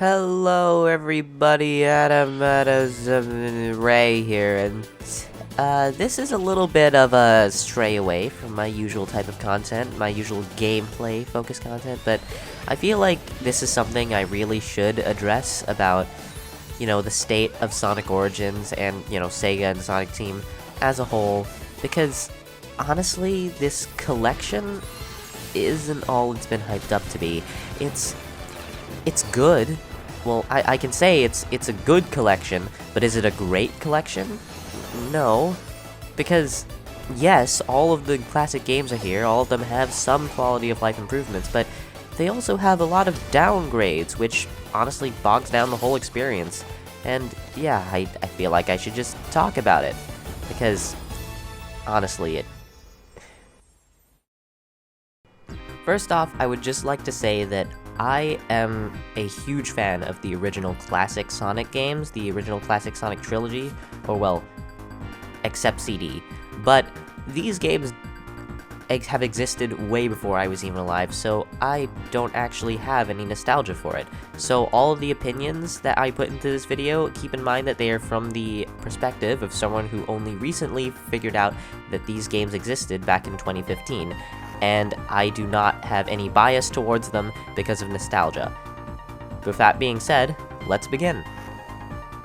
Hello everybody, Ray here, and this is a little bit of a stray away from my usual type of content, my usual gameplay focused content, but I feel like this is something I really should address about, the state of Sonic Origins and, Sega and Sonic Team as a whole, because honestly, this collection isn't all it's been hyped up to be. It's good. Well, I can say it's a good collection, but is it a great collection? No. Because, yes, all of the classic games are here, all of them have some quality of life improvements, but they also have a lot of downgrades, which honestly bogs down the whole experience. And yeah, I feel like I should just talk about it. Because, honestly, First off, I would just like to say that I am a huge fan of the original classic Sonic games, the original classic Sonic trilogy, or well, except CD. But these games have existed way before I was even alive, so I don't actually have any nostalgia for it. So all of the opinions that I put into this video, keep in mind that they are from the perspective of someone who only recently figured out that these games existed back in 2015. And I do not have any bias towards them because of nostalgia. With that being said, let's begin.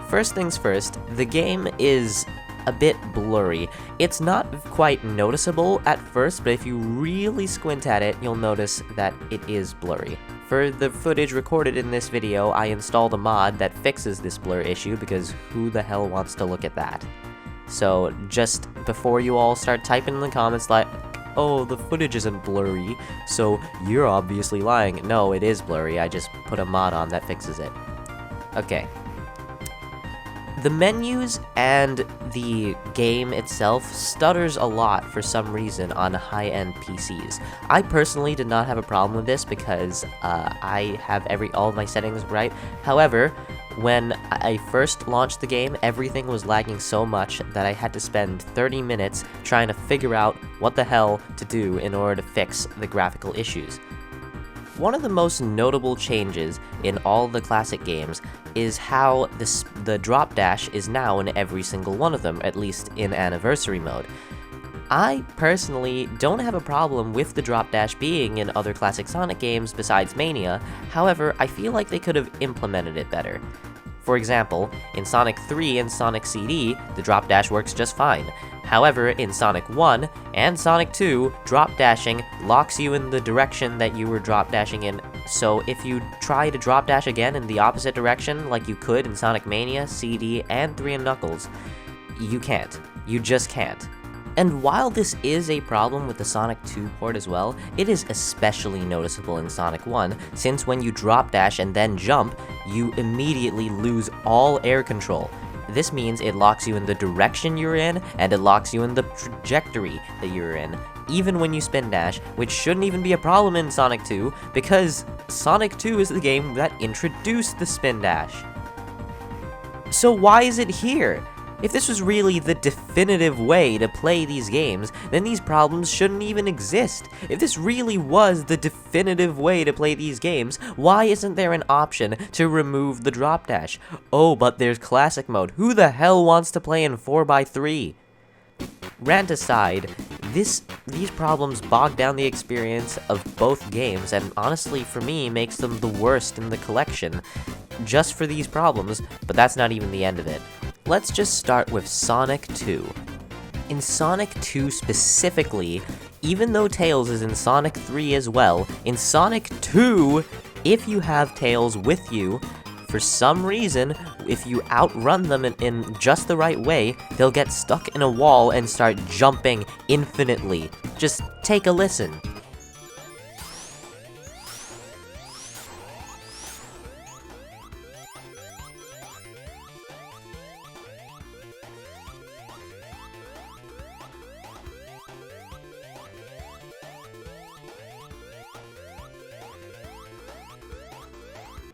First things first, the game is a bit blurry. It's not quite noticeable at first, but if you really squint at it, you'll notice that it is blurry. For the footage recorded in this video, I installed a mod that fixes this blur issue because who the hell wants to look at that? So just before you all start typing in the comments like, oh, the footage isn't blurry, so you're obviously lying. No, it is blurry, I just put a mod on that fixes it. Okay. The menus and the game itself stutters a lot for some reason on high-end PCs. I personally did not have a problem with this because I have all of my settings right. However, when I first launched the game, everything was lagging so much that I had to spend 30 minutes trying to figure out what the hell to do in order to fix the graphical issues. One of the most notable changes in all the classic games is how the drop dash is now in every single one of them, at least in anniversary mode. I personally don't have a problem with the drop dash being in other classic Sonic games besides Mania, however, I feel like they could have implemented it better. For example, in Sonic 3 and Sonic CD, the drop dash works just fine. However, in Sonic 1 and Sonic 2, drop dashing locks you in the direction that you were drop dashing in, so if you try to drop dash again in the opposite direction like you could in Sonic Mania, CD, and 3 and Knuckles, you can't. You just can't. And while this is a problem with the Sonic 2 port as well, it is especially noticeable in Sonic 1, since when you drop dash and then jump, you immediately lose all air control. This means it locks you in the direction you're in, and it locks you in the trajectory that you're in, even when you spin dash, which shouldn't even be a problem in Sonic 2, because Sonic 2 is the game that introduced the spin dash. So why is it here? If this was really the definitive way to play these games, then these problems shouldn't even exist. If this really was the definitive way to play these games, why isn't there an option to remove the drop dash? Oh, but there's classic mode. Who the hell wants to play in 4x3? Rant aside, these problems bog down the experience of both games, and honestly, for me, makes them the worst in the collection. Just for these problems, but that's not even the end of it. Let's just start with Sonic 2. In Sonic 2 specifically, even though Tails is in Sonic 3 as well, in Sonic 2, if you have Tails with you, for some reason, if you outrun them in just the right way, they'll get stuck in a wall and start jumping infinitely. Just take a listen.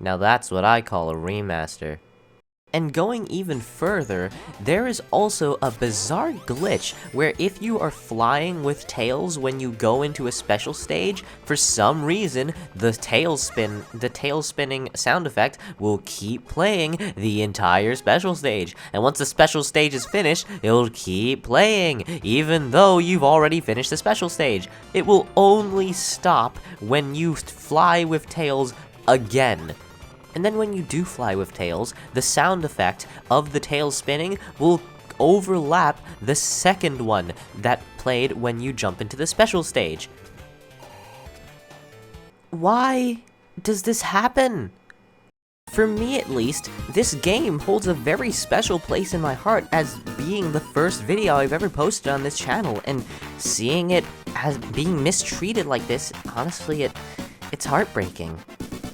Now that's what I call a remaster. And going even further, there is also a bizarre glitch where if you are flying with tails when you go into a special stage, for some reason, the tail spinning sound effect will keep playing the entire special stage. And once the special stage is finished, it'll keep playing, even though you've already finished the special stage. It will only stop when you fly with tails again. And then when you do fly with tails, the sound effect of the tail spinning will overlap the second one that played when you jump into the special stage. Why does this happen? For me at least, this game holds a very special place in my heart as being the first video I've ever posted on this channel, and seeing it as being mistreated like this, honestly, it's heartbreaking.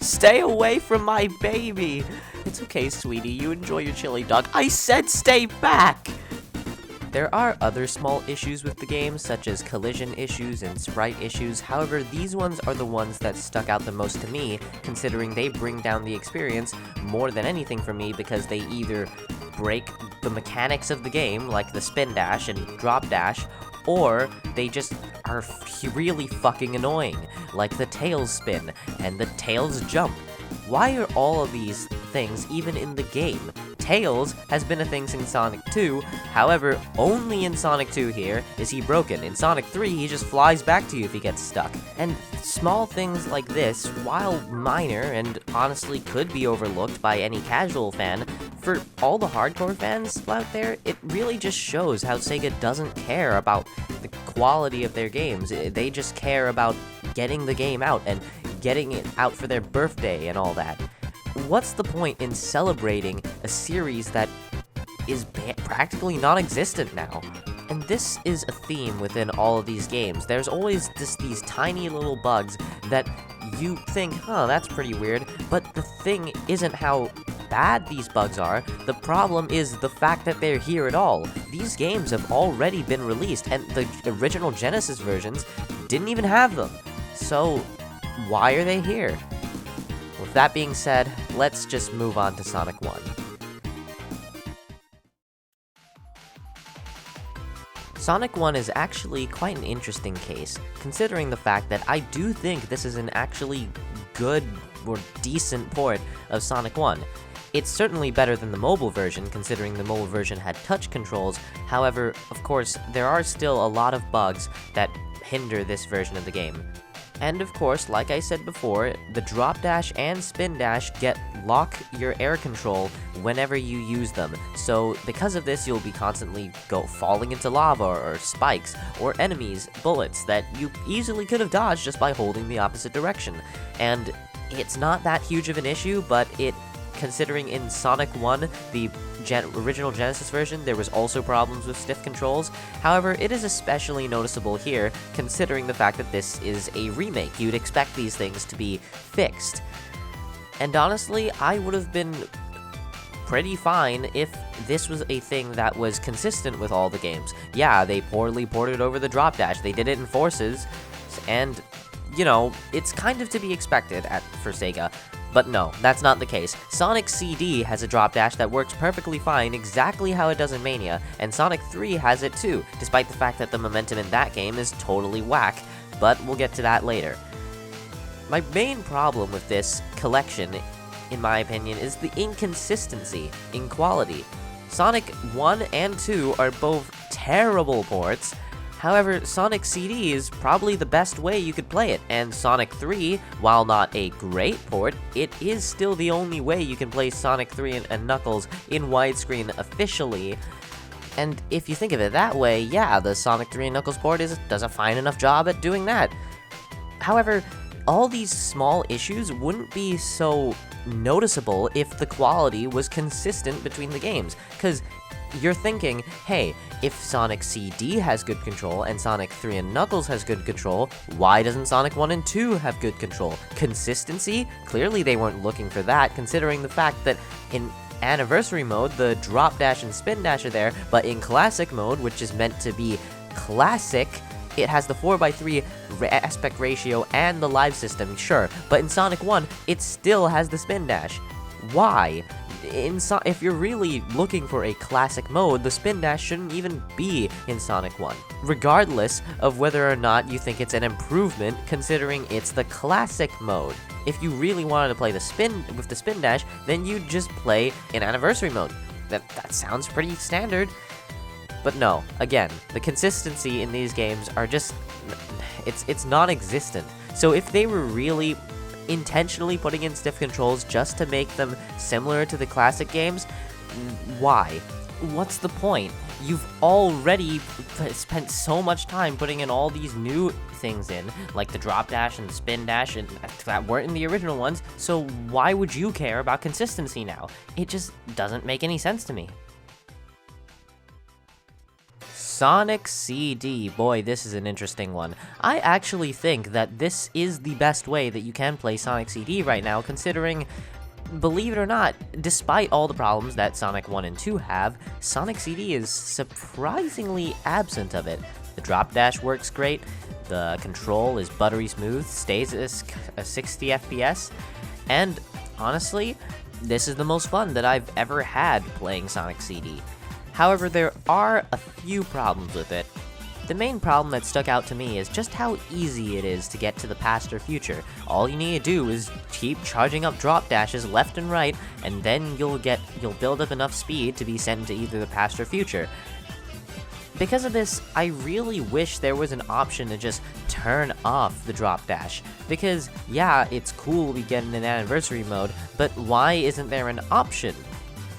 Stay away from my baby! It's okay, sweetie, you enjoy your chili dog. I said stay back! There are other small issues with the game, such as collision issues and sprite issues. However, these ones are the ones that stuck out the most to me, considering they bring down the experience more than anything for me, because they either break the mechanics of the game, like the spin dash and drop dash, or they just are really fucking annoying, like the tails spin and the tails jump. Why are all of these things even in the game? Tails has been a thing since Sonic 2, however, only in Sonic 2 here is he broken. In Sonic 3, he just flies back to you if he gets stuck. And small things like this, while minor and honestly could be overlooked by any casual fan, for all the hardcore fans out there, it really just shows how Sega doesn't care about the quality of their games. They just care about getting the game out and getting it out for their birthday and all that. What's the point in celebrating a series that is practically non-existent now? And this is a theme within all of these games. There's always these tiny little bugs that you think, huh, that's pretty weird, but the thing isn't how bad these bugs are. The problem is the fact that they're here at all. These games have already been released, and the original Genesis versions didn't even have them. So, why are they here? With that being said, let's just move on to Sonic 1. Sonic 1 is actually quite an interesting case, considering the fact that I do think this is an actually good or decent port of Sonic 1. It's certainly better than the mobile version, considering the mobile version had touch controls. However, of course, there are still a lot of bugs that hinder this version of the game. And of course, like I said before, the drop dash and spin dash lock your air control whenever you use them. So because of this, you'll be constantly falling into lava or spikes or enemies, bullets that you easily could have dodged just by holding the opposite direction. And it's not that huge of an issue, but considering in Sonic 1, the original Genesis version, there was also problems with stiff controls. However, it is especially noticeable here, considering the fact that this is a remake. You'd expect these things to be fixed. And honestly, I would have been pretty fine if this was a thing that was consistent with all the games. Yeah, they poorly ported over the drop dash. They did it in Forces, and, you know, it's kind of to be expected for Sega. But no, that's not the case. Sonic CD has a drop dash that works perfectly fine, exactly how it does in Mania, and Sonic 3 has it too, despite the fact that the momentum in that game is totally whack, but we'll get to that later. My main problem with this collection, in my opinion, is the inconsistency in quality. Sonic 1 and 2 are both terrible ports. However, Sonic CD is probably the best way you could play it, and Sonic 3, while not a great port, it is still the only way you can play Sonic 3 and Knuckles in widescreen officially. And if you think of it that way, yeah, the Sonic 3 and Knuckles port does a fine enough job at doing that. However, all these small issues wouldn't be so noticeable if the quality was consistent between the games, because you're thinking, hey, if Sonic CD has good control and Sonic 3 and Knuckles has good control, why doesn't Sonic 1 and 2 have good control? Consistency? Clearly they weren't looking for that, considering the fact that in Anniversary mode, the drop dash and spin dash are there, but in Classic mode, which is meant to be classic, it has the 4:3 aspect ratio and the live system, sure, but in Sonic 1, it still has the spin dash. Why? if you're really looking for a classic mode, the spin dash shouldn't even be in Sonic 1, regardless of whether or not you think it's an improvement, considering it's the classic mode. If you really wanted to play the spin dash, then you'd just play in anniversary mode. That sounds pretty standard. But no, again, the consistency in these games are just, it's non-existent. So if they were really intentionally putting in stiff controls just to make them similar to the classic games, why? What's the point? You've already spent so much time putting in all these new things in, like the drop dash and the spin dash, and that weren't in the original ones, so why would you care about consistency now? It just doesn't make any sense to me. Sonic CD. Boy, this is an interesting one. I actually think that this is the best way that you can play Sonic CD right now, considering, believe it or not, despite all the problems that Sonic 1 and 2 have, Sonic CD is surprisingly absent of it. The drop dash works great, the control is buttery smooth, stays at 60 FPS, and honestly, this is the most fun that I've ever had playing Sonic CD. However, there are a few problems with it. The main problem that stuck out to me is just how easy it is to get to the past or future. All you need to do is keep charging up drop dashes left and right, and then you'll build up enough speed to be sent into either the past or future. Because of this, I really wish there was an option to just turn off the drop dash. Because, yeah, it's cool we get in an anniversary mode, but why isn't there an option?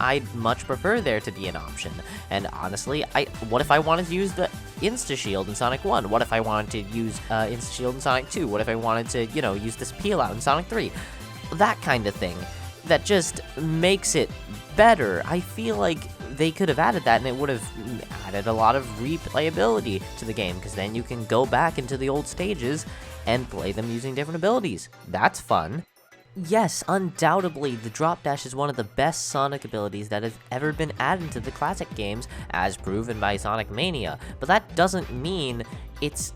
I'd much prefer there to be an option. And honestly, what if I wanted to use the Insta-Shield in Sonic 1? What if I wanted to use Insta-Shield in Sonic 2? What if I wanted to, use this peel-out in Sonic 3? That kind of thing. That just makes it better. I feel like they could have added that, and it would have added a lot of replayability to the game, because then you can go back into the old stages and play them using different abilities. That's fun. Yes, undoubtedly, the drop dash is one of the best Sonic abilities that has ever been added to the classic games, as proven by Sonic Mania, but that doesn't mean it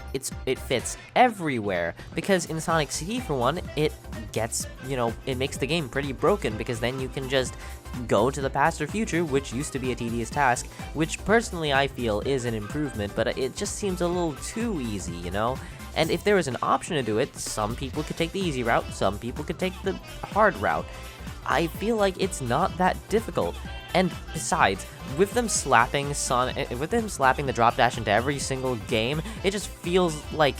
fits everywhere, because in Sonic CD, for one, it gets, it makes the game pretty broken, because then you can just go to the past or future, which used to be a tedious task, which personally I feel is an improvement, but it just seems a little too easy, And if there was an option to do it, some people could take the easy route, some people could take the hard route. I feel like it's not that difficult. And besides, with them slapping the drop dash into every single game, it just feels like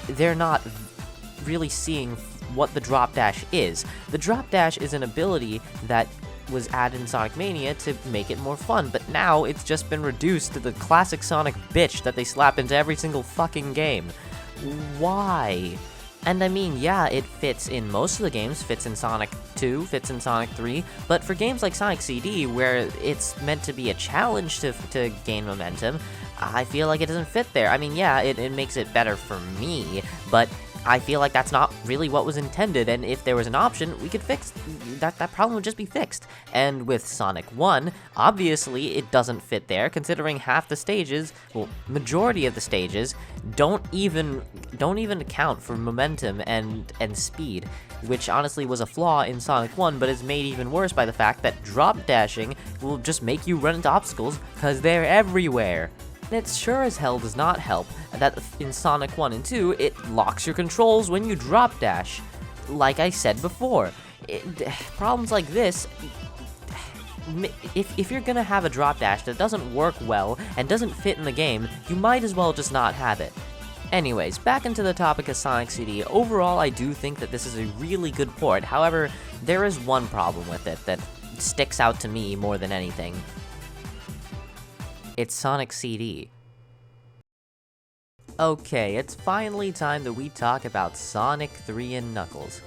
they're not really seeing what the drop dash is. The drop dash is an ability that was added in Sonic Mania to make it more fun, but now it's just been reduced to the classic Sonic bitch that they slap into every single fucking game. Why? And I mean, yeah, it fits in most of the games, fits in Sonic 2, fits in Sonic 3, but for games like Sonic CD, where it's meant to be a challenge to gain momentum, I feel like it doesn't fit there. I mean, yeah, it makes it better for me, but I feel like that's not really what was intended, and if there was an option, we could fix that problem would just be fixed. And with Sonic 1, obviously it doesn't fit there, considering half the stages, well, majority of the stages, don't even account for momentum and speed, which honestly was a flaw in Sonic 1, but is made even worse by the fact that drop dashing will just make you run into obstacles, because they're everywhere. And it sure as hell does not help that in Sonic 1 and 2, it locks your controls when you drop dash. Like I said before, problems like this, if you're gonna have a drop dash that doesn't work well and doesn't fit in the game, you might as well just not have it. Anyways, back into the topic of Sonic CD, overall I do think that this is a really good port. However, there is one problem with it that sticks out to me more than anything. It's Sonic CD. Okay, it's finally time that we talk about Sonic 3 and Knuckles.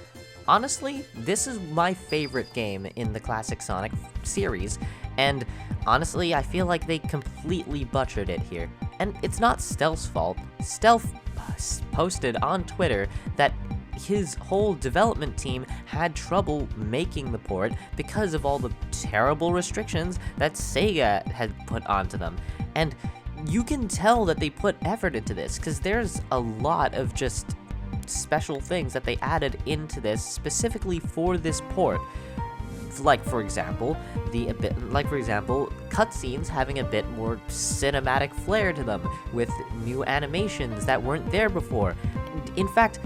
Honestly, this is my favorite game in the classic Sonic series, and honestly, I feel like they completely butchered it here. And it's not Stealth's fault. Stealth posted on Twitter that his whole development team had trouble making the port because of all the terrible restrictions that Sega had put onto them. And you can tell that they put effort into this, because there's a lot of just special things that they added into this specifically for this port. Like for example, cutscenes having a bit more cinematic flair to them, with new animations that weren't there before. In fact,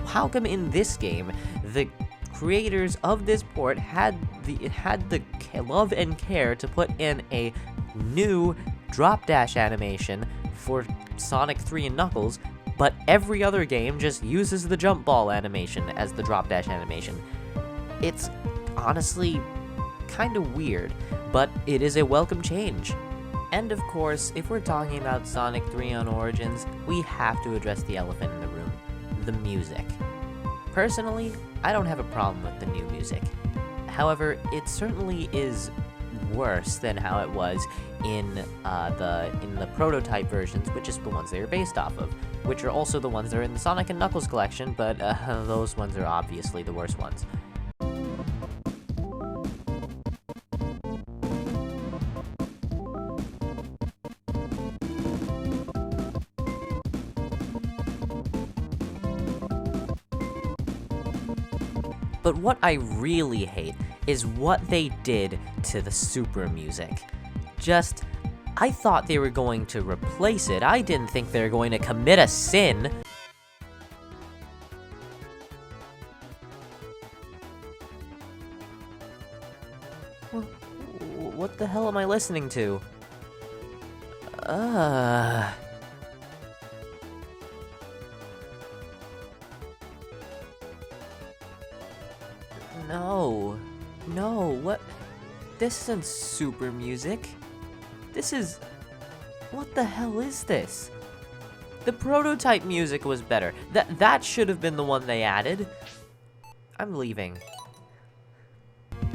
how come in this game the creators of this port had the love and care to put in a new drop dash animation for Sonic 3 and Knuckles, but every other game just uses the jump ball animation as the drop dash animation? It's honestly kind of weird, but it is a welcome change. And of course, if we're talking about Sonic 3 on Origins, we have to address the elephant in the room: the music. Personally, I don't have a problem with the new music. However, it certainly is worse than how it was in the prototype versions, which is the ones they are based off of, which are also the ones that are in the Sonic and Knuckles collection, but those ones are obviously the worst ones. But what I really hate is what they did to the super music. I thought they were going to replace it. I didn't think they were going to commit a sin. What the hell am I listening to? No, what? This isn't super music. What the hell is this? The prototype music was better. That should have been the one they added. I'm leaving.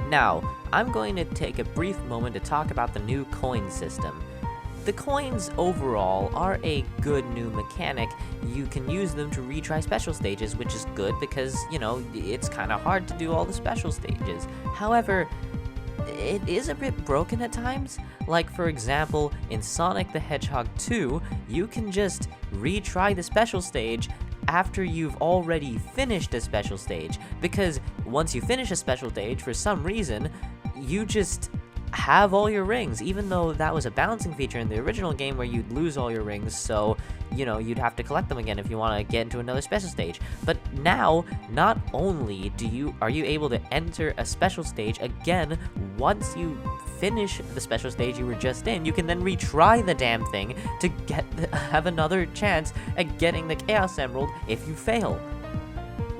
Now, I'm going to take a brief moment to talk about the new coin system. The coins overall are a good new mechanic. You can use them to retry special stages, which is good because, it's kind of hard to do all the special stages. However, it is a bit broken at times. Like, for example, in Sonic the Hedgehog 2, you can just retry the special stage after you've already finished a special stage, because once you finish a special stage, for some reason, you just have all your rings, even though that was a balancing feature in the original game where you'd lose all your rings, so, you'd have to collect them again if you want to get into another special stage. But now, not only are you able to enter a special stage again once you finish the special stage you were just in, you can then retry the damn thing to have another chance at getting the Chaos Emerald if you fail.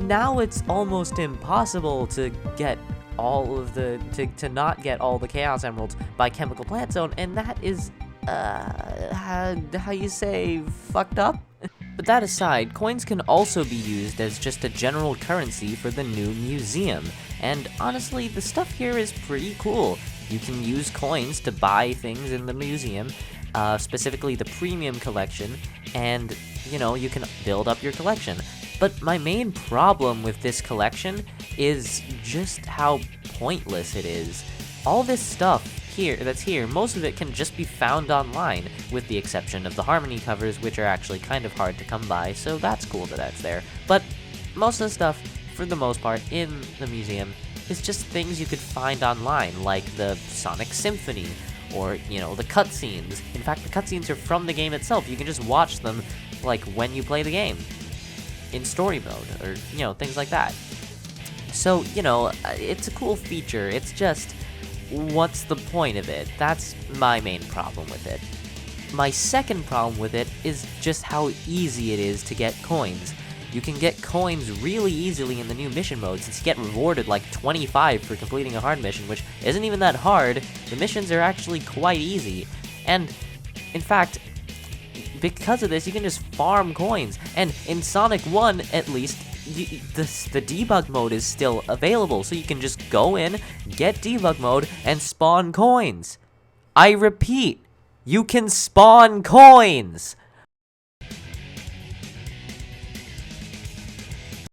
Now it's almost impossible to get to not get all the Chaos Emeralds by Chemical Plant Zone, and that is, how you say, fucked up? But that aside, coins can also be used as just a general currency for the new museum, and honestly, the stuff here is pretty cool. You can use coins to buy things in the museum, specifically the premium collection, and, you can build up your collection. But my main problem with this collection is just how pointless it is. All this stuff that's here, most of it can just be found online, with the exception of the Harmony covers, which are actually kind of hard to come by, so that's cool that that's there. But most of the stuff, for the most part, in the museum is just things you could find online, like the Sonic Symphony, or, the cutscenes. In fact, the cutscenes are from the game itself. You can just watch them, like, when you play the game, in story mode, or, things like that. So, it's a cool feature. It's just, what's the point of it? That's my main problem with it. My second problem with it is just how easy it is to get coins. You can get coins really easily in the new mission mode, since you get rewarded like 25 for completing a hard mission, which isn't even that hard. The missions are actually quite easy. And, in fact, because of this, you can just farm coins. And in Sonic 1, at least, the debug mode is still available, so you can just go in, get debug mode, and spawn coins. I repeat, you can spawn coins!